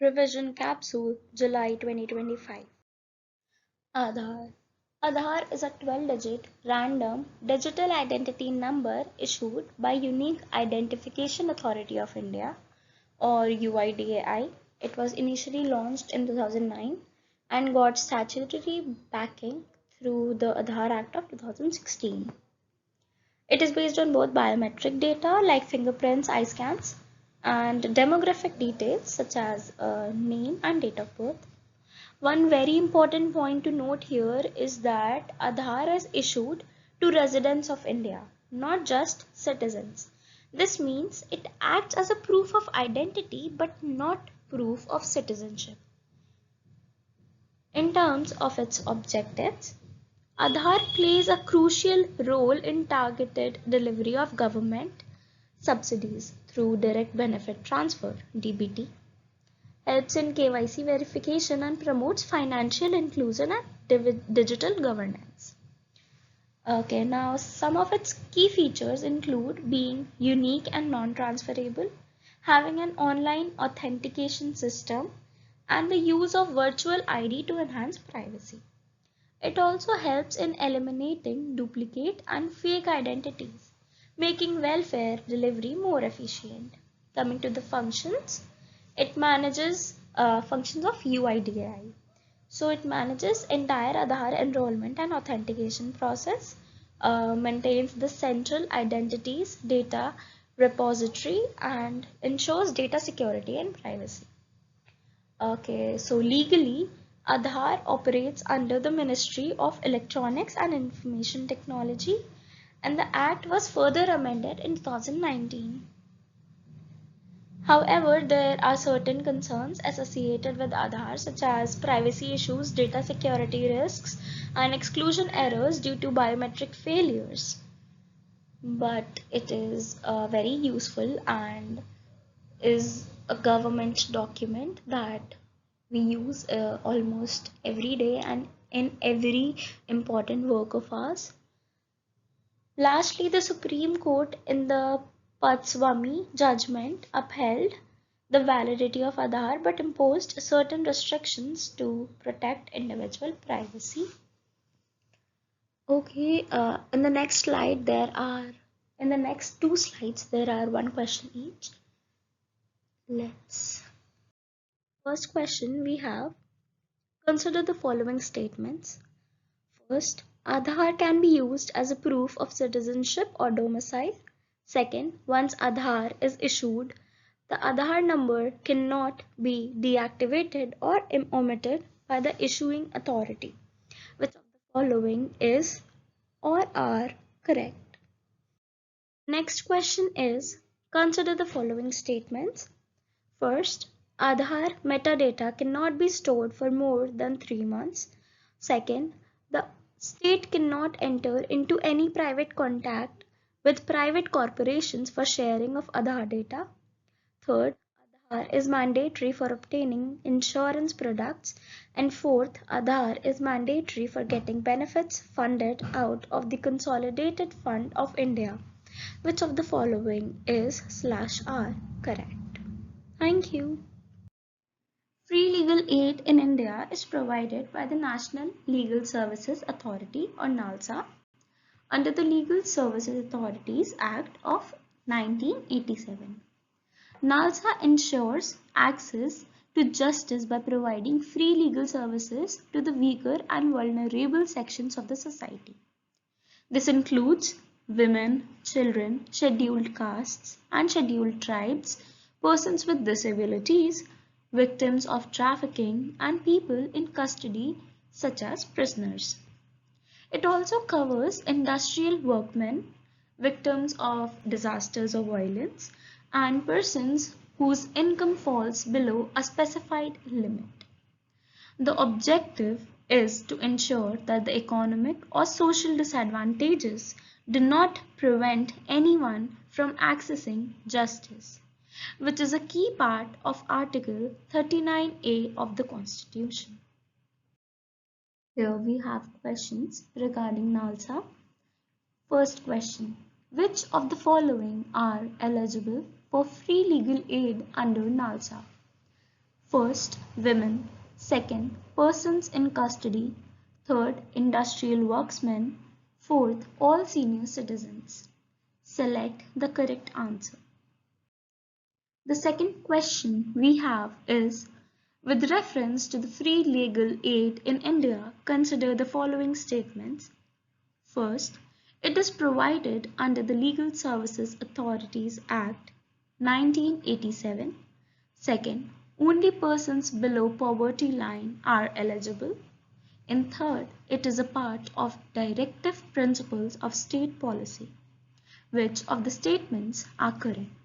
Revision Capsule, July 2025. Aadhaar. Aadhaar is a 12-digit random digital identity number issued by Unique Identification Authority of India or UIDAI. It was initially launched in 2009 and got statutory backing through the Aadhaar Act of 2016. It is based on both biometric data like fingerprints, eye scans, and demographic details such as name and date of birth. One very important point to note here is that Aadhaar is issued to residents of India, not just citizens. This means it acts as a proof of identity but not proof of citizenship. In terms of its objectives, Aadhaar plays a crucial role in targeted delivery of government subsidies through direct benefit transfer (DBT), helps in KYC verification and promotes financial inclusion and digital governance. Okay, now some of its key features include being unique and non-transferable, having an online authentication system, and the use of virtual ID to enhance privacy. It also helps in eliminating duplicate and fake identities, making welfare delivery more efficient. Coming to the functions, it manages functions of UIDAI. So it manages entire Aadhaar enrollment and authentication process, maintains the central identities data repository, and ensures data security and privacy. Okay, so legally, Aadhaar operates under the Ministry of Electronics and Information Technology, and the Act was further amended in 2019. However, there are certain concerns associated with Aadhaar, such as privacy issues, data security risks, and exclusion errors due to biometric failures. But it is very useful and is a government document that we use almost every day and in every important work of ours. Lastly, the Supreme Court in the Patswami judgment upheld the validity of Aadhaar but imposed certain restrictions to protect individual privacy. Okay, in the next slide in the next two slides there are one question each. First question we have, consider the following statements. First, Aadhaar can be used as a proof of citizenship or domicile. Second, once Aadhaar is issued, the Aadhaar number cannot be deactivated or omitted by the issuing authority. Which of the following is or are correct? Next question is, consider the following statements. First, Aadhaar metadata cannot be stored for more than 3 months. Second, the state cannot enter into any private contact with private corporations for sharing of Aadhaar data. Third, Aadhaar is mandatory for obtaining insurance products. And fourth, Aadhaar is mandatory for getting benefits funded out of the Consolidated Fund of India. Which of the following is /r correct? Thank you. Free legal aid in India is provided by the National Legal Services Authority or NALSA under the Legal Services Authorities Act of 1987. NALSA ensures access to justice by providing free legal services to the weaker and vulnerable sections of the society. This includes women, children, scheduled castes and scheduled tribes, persons with disabilities, victims of trafficking, and people in custody such as prisoners. It also covers industrial workmen, victims of disasters or violence, and persons whose income falls below a specified limit. The objective is to ensure that the economic or social disadvantages do not prevent anyone from accessing justice, which is a key part of Article 39A of the Constitution. Here we have questions regarding NALSA. First question, which of the following are eligible for free legal aid under NALSA? First, women. Second, persons in custody. Third, industrial workmen. Fourth, all senior citizens. Select the correct answer. The second question we have is, with reference to the free legal aid in India, consider the following statements. First, it is provided under the Legal Services Authorities Act 1987. Second, only persons below poverty line are eligible. And third, it is a part of directive principles of state policy. Which of the statements are correct?